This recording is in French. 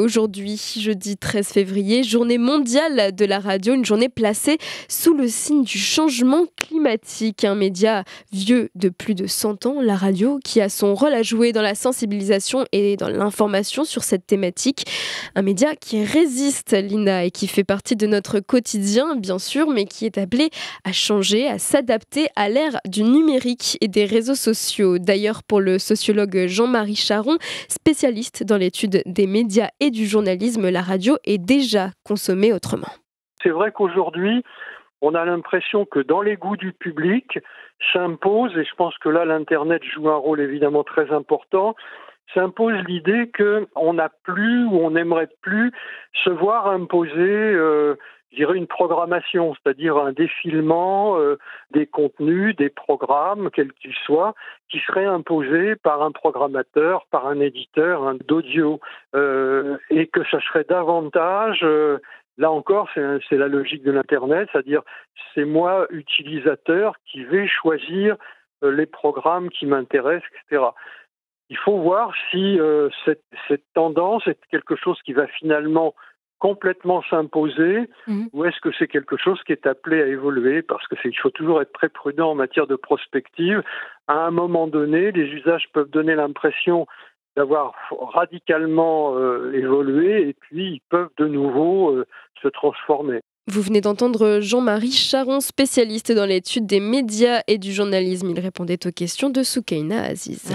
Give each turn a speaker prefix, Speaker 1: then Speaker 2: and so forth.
Speaker 1: Aujourd'hui, jeudi 13 février, journée mondiale de la radio, une journée placée sous le signe du changement climatique. Un média vieux de plus de 100 ans, la radio, qui a son rôle à jouer dans la sensibilisation et dans l'information sur cette thématique. Un média qui résiste, Lina, et qui fait partie de notre quotidien, bien sûr, mais qui est appelé à changer, à s'adapter à l'ère du numérique et des réseaux sociaux. D'ailleurs, pour le sociologue Jean-Marie Charon, spécialiste dans l'étude des médias et du journalisme, la radio est déjà consommée autrement.
Speaker 2: C'est vrai qu'aujourd'hui, on a l'impression que dans les goûts du public s'impose, et je pense que là l'Internet joue un rôle évidemment très important, s'impose l'idée qu'on n'a plus ou on n'aimerait plus se voir imposer je dirais une programmation, c'est-à-dire un défilement des contenus, des programmes, quels qu'ils soient, qui seraient imposés par un programmateur, par un éditeur d'audio, et que ça serait davantage, là encore, c'est la logique de l'Internet, c'est-à-dire c'est moi, utilisateur, qui vais choisir les programmes qui m'intéressent, etc. Il faut voir si cette tendance est quelque chose qui va finalement complètement s'imposer ou est-ce que c'est quelque chose qui est appelé à évoluer, parce qu'il faut toujours être très prudent en matière de prospective. À un moment donné, les usages peuvent donner l'impression d'avoir radicalement évolué et puis ils peuvent de nouveau se transformer.
Speaker 1: Vous venez d'entendre Jean-Marie Charon, spécialiste dans l'étude des médias et du journalisme. Il répondait aux questions de Soukaina Aziz.